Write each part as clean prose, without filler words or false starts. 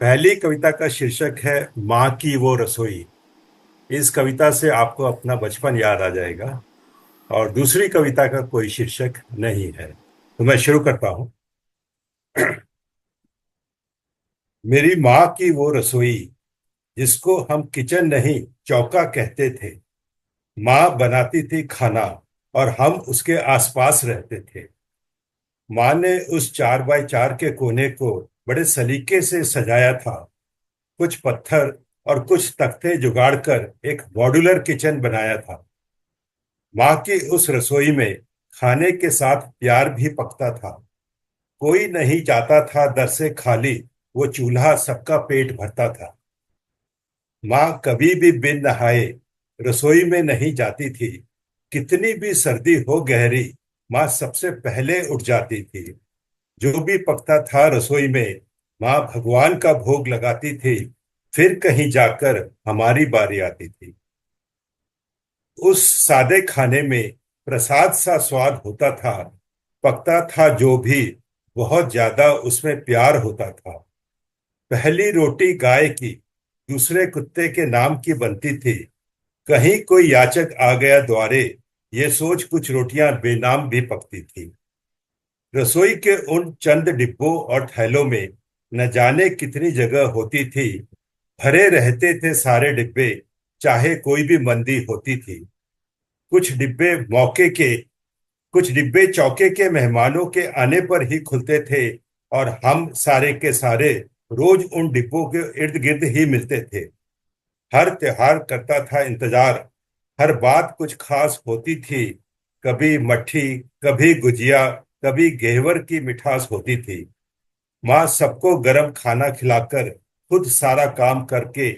पहली कविता का शीर्षक है माँ की वो रसोई। इस कविता से आपको अपना बचपन याद आ जाएगा। और दूसरी कविता का कोई शीर्षक नहीं है, तो मैं शुरू करता हूँ। मेरी माँ की वो रसोई, जिसको हम किचन नहीं चौका कहते थे। माँ बनाती थी खाना और हम उसके आसपास रहते थे। माँ ने उस 4x4 के कोने को बड़े सलीके से सजाया था। कुछ पत्थर और कुछ तख्ते जुगाड़ कर एक मॉड्यूलर किचन बनाया था। माँ की उस रसोई में खाने के साथ प्यार भी पकता था। कोई नहीं जाता था दर से खाली, वो चूल्हा सबका पेट भरता था। माँ कभी भी बिन नहाए रसोई में नहीं जाती थी। कितनी भी सर्दी हो गहरी, माँ सबसे पहले उठ जाती थी। जो भी पकता था रसोई में, माँ भगवान का भोग लगाती थी। फिर कहीं जाकर हमारी बारी आती थी। उस सादे खाने में प्रसाद सा स्वाद होता था। पकता था जो भी, बहुत ज्यादा उसमें प्यार होता था। पहली रोटी गाय की, दूसरे कुत्ते के नाम की बनती थी। कहीं कोई याचक आ गया द्वारे, ये सोच कुछ रोटियां बेनाम भी पकती थी। रसोई के उन चंद डिब्बों और थैलों में न जाने कितनी जगह होती थी। भरे रहते थे सारे डिब्बे, चाहे कोई भी मंदी होती थी। कुछ डिब्बे मौके के कुछ डिब्बे चौके के मेहमानों के आने पर ही खुलते थे। और हम सारे के सारे रोज उन डिब्बों के इर्द गिर्द ही मिलते थे। हर त्योहार करता था इंतजार। हर बात कुछ खास होती थी। कभी मट्ठी, कभी गुजिया, कभी घेवर की मिठास होती थी। माँ सबको गरम खाना खिलाकर खुद सारा काम करके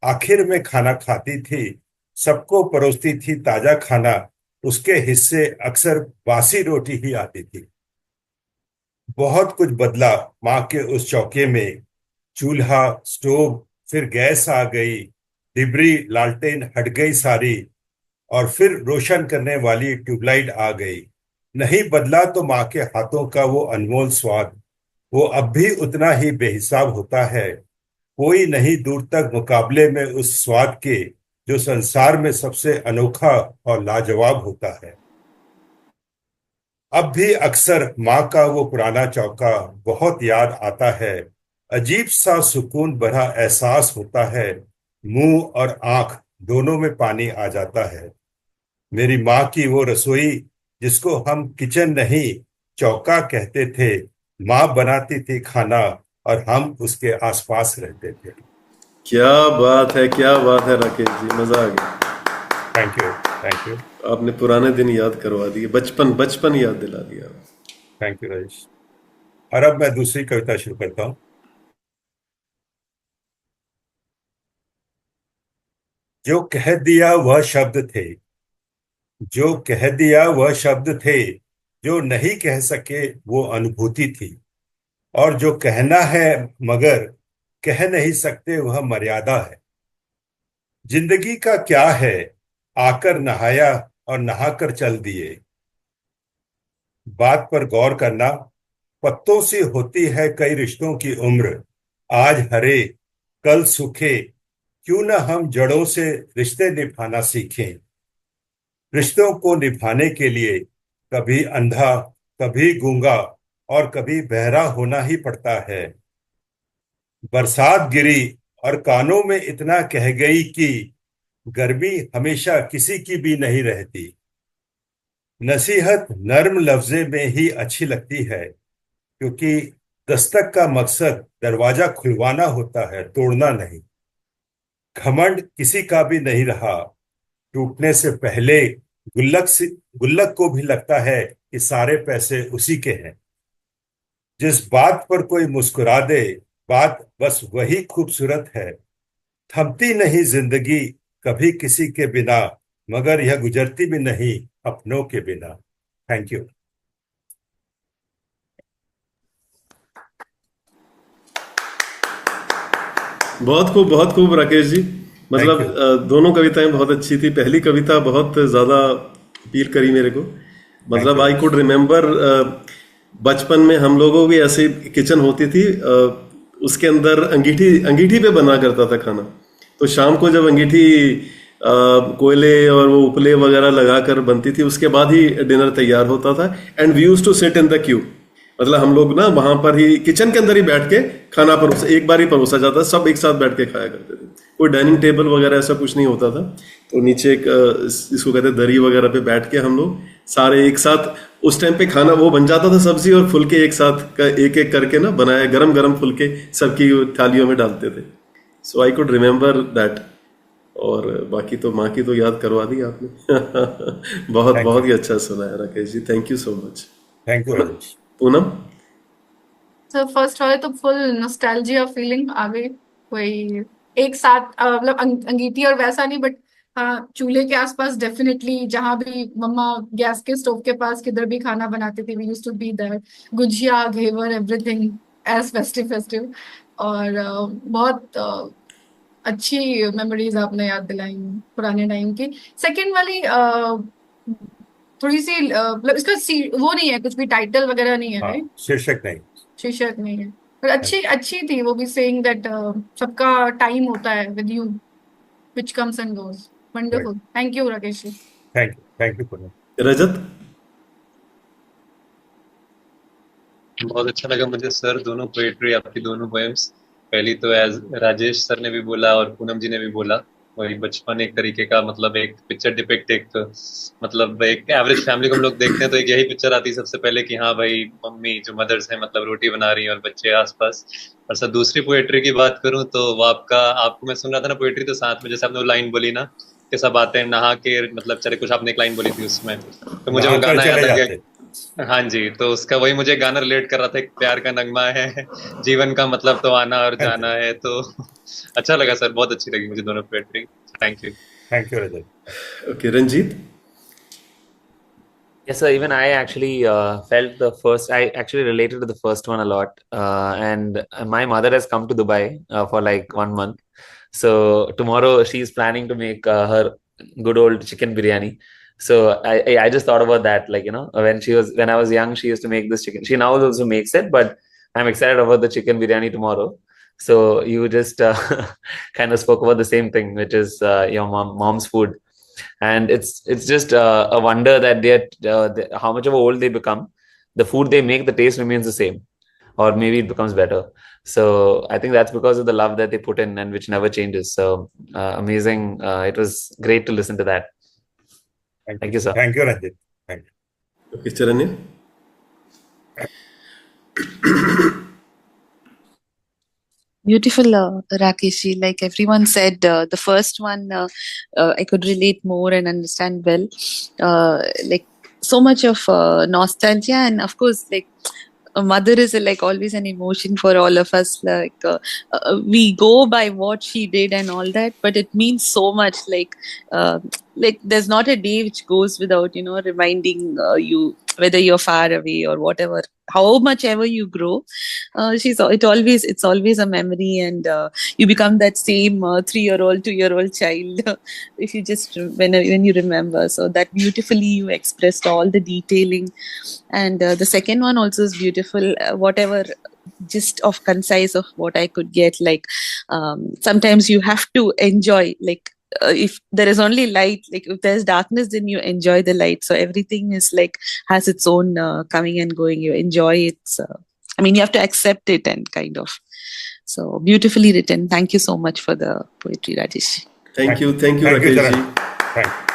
आखिर में खाना खाती थी। सबको परोसती थी ताजा खाना। उसके हिस्से अक्सर बासी रोटी ही आती थी। बहुत कुछ बदला माँ के उस चौके में। चूल्हा, स्टोव, फिर गैस आ गई। डिबरी लालटेन हट गई सारी। और फिर रोशन करने वाली ट्यूबलाइट आ गई। नहीं बदला तो माँ के हाथों का वो अनमोल स्वाद। वो अब भी उतना ही बेहिसाब होता है। कोई नहीं दूर तक मुकाबले में उस स्वाद के, जो संसार में सबसे अनोखा और लाजवाब होता है। अब भी अक्सर माँ का वो पुराना चौका बहुत याद आता है। अजीब सा सुकून भरा एहसास होता है। मुंह और आंख दोनों में पानी आ जाता है। मेरी माँ की वो रसोई, जिसको हम किचन नहीं चौका कहते थे। माँ बनाती थी खाना और हम उसके आसपास रहते थे। क्या बात है, क्या बात है राकेश जी, मजा आ गया। Thank you. Thank you. आपने पुराने दिन याद करवा दिए, बचपन बचपन याद दिला दिया। Thank you Rajesh. और अब मैं दूसरी कविता शुरू करता हूँ। जो कह दिया वह शब्द थे, जो कह दिया वह शब्द थे, जो नहीं कह सके वो अनुभूति थी। और जो कहना है मगर कह नहीं सकते वह मर्यादा है। जिंदगी का क्या है, आकर नहाया और नहाकर चल दिए। बात पर गौर करना, पत्तों से होती है कई रिश्तों की उम्र। आज हरे, कल सूखे, क्यों न हम जड़ों से रिश्ते निभाना सीखें। रिश्तों को निभाने के लिए कभी अंधा, कभी गूंगा और कभी बहरा होना ही पड़ता है। बरसात गिरी और कानों में इतना कह गई कि गर्मी हमेशा किसी की भी नहीं रहती। नसीहत नर्म लफ्जे में ही अच्छी लगती है, क्योंकि दस्तक का मकसद दरवाजा खुलवाना होता है, तोड़ना नहीं। घमंड किसी का भी नहीं रहा। टूटने से पहले गुल्लक को भी लगता है कि सारे पैसे उसी के हैं। जिस बात पर कोई मुस्कुरा दे, बात बस वही खूबसूरत है। थमती नहीं जिंदगी कभी किसी के बिना, मगर यह गुजरती भी नहीं अपनों के बिना। Thank you. बहुत खूब राकेश जी। थैंक मतलब यू। दोनों कविताएं बहुत अच्छी थी। पहली कविता बहुत ज्यादा अपील करी मेरे को। थैंक मतलब you I Rajesh. Could remember, बचपन में हम लोगों की ऐसी किचन होती थी। उसके अंदर अंगीठी अंगीठी पे बना करता था खाना। तो शाम को जब अंगीठी कोयले और वो उपले वगैरह लगाकर बनती थी, उसके बाद ही डिनर तैयार होता था। And we use to sit in the queue, मतलब हम लोग ना वहां पर ही किचन के अंदर ही बैठ के खाना परोसा, एक बार ही परोसा जाता, सब एक साथ बैठ के खाया करते थे। कोई डाइनिंग टेबल वगैरह ऐसा कुछ नहीं होता था। तो नीचे एक इसको कहते हैं दरी वगैरह पे बैठ के हम लोग सारे एक साथ, उस टाइम पे खाना वो बन जाता था, सब्जी और फुलके एक साथ एक एक करके ना बनाया, गरम गरम फुलके सबकी थालियों में डालते थे। सो आई कुड रिमेम्बर दैट। और बाकी तो माँ की तो याद करवा दी आपने। बहुत थैंक बहुत यू। ही अच्छा सुना है Rakesh ji, thank you so much. Thank you Rajesh. Poonam. तो फर्स्ट वाले तो फुल नॉस्टैल्जिया फीलिंग आ गई। कोई एक साथ मतलब अंगीठी और वैसा नहीं, बट हाँ, चूल्हे के आसपास डेफिनेटली, जहां भी मम्मा गैस के स्टोव के पास किधर भी खाना बनाती थी, we used to be there. Gujiya, ghevar, everything as festive festive. और बहुत अच्छी मेमोरीज आपने याद दिलाई पुराने टाइम की। सेकंड वाली थोड़ी सी मतलब इसका वो नहीं है, कुछ भी टाइटल वगैरह नहीं है, हाँ, राइट? शीर्षक नहीं। शीर्षक नहीं है, पर अच्छी अच्छी थी वो भी, सेइंग दैट सबका टाइम होता है with you, which comes and goes. Right. Wonderful, thank you Rakesh ji. Thank you Poonam. Rajat. बहुत अच्छा लगा मुझे सर, दोनों पोएट्री आपकी, दोनों पोएम्स। पहली तो एज राजेश सर ने भी बोला और पूनम जी ने भी बोला, वही बचपन एक तरीके का, मतलब एक पिक्चर डिपिक्ट, एक मतलब एक एवरेज फैमिली को हम लोग देखते हैं तो एक यही पिक्चर आती है सबसे पहले कि हाँ भाई मम्मी जो मदर्स हैं मतलब रोटी बना रही हैं और बच्चे आसपास। और सर दूसरी पोएट्री की बात करूं तो वो आपको मैं सुन रहा था ना पोएट्री, तो साथ में जैसे आपने वो लाइन बोली ना कि सब आते हैं नहा के, मतलब चले कुछ आपने एक लाइन बोली थी उसमें, तो मुझे वो नहाकर गाना याद चले आ गया। जाते। हाँ जी, तो उसका वही मुझे गाना रिलेट कर रहा था, एक प्यार का नगमा है, जीवन का मतलब तो आना और हाँ जाना जी। है। तो अच्छा लगा सर, बहुत अच्छी लगी मुझे दोनों poetry. Thank you. Thank you Rajat. Okay, Ranjit. Yes, sir. Even I actually felt the first. I actually related to the first one a lot. And my mother has come to Dubai for like 1 month. So tomorrow she's planning to make her good old chicken biryani. So I just thought about that. Like, when I was young, she used to make this chicken. She now also makes it, but I'm excited about the chicken biryani tomorrow. So you just kind of spoke about the same thing, which is your mom's food. And it's just a wonder that how much of old they become, the food they make, the taste remains the same, or maybe it becomes better. So I think that's because of the love that they put in, and which never changes. So amazing. It was great to listen to that. Thank you, sir. Thank you Ranjit. Thank you. Okay, Charanya. Beautiful, Rakeshi. Like everyone said, the first one I could relate more and understand well. Like so much of nostalgia, and of course, like a mother is like always an emotion for all of us. We go by what she did and all that, but it means so much. Like there's not a day which goes without reminding you, whether you're far away or whatever, how much ever you grow. It's always a memory, and you become that same 3-year-old, 2-year-old child if you just when you remember. So that beautifully you expressed all the detailing. And the second one also is beautiful. Whatever gist of concise of what I could get, like sometimes you have to enjoy, like if there is only light, like if there's darkness, then you enjoy the light. So everything is like has its own coming and going. You enjoy it. I mean, you have to accept it and kind of. So beautifully written. Thank you so much for the poetry, Rajesh. Thank you, Thank you, Rakesh Charan. ji. Thank you.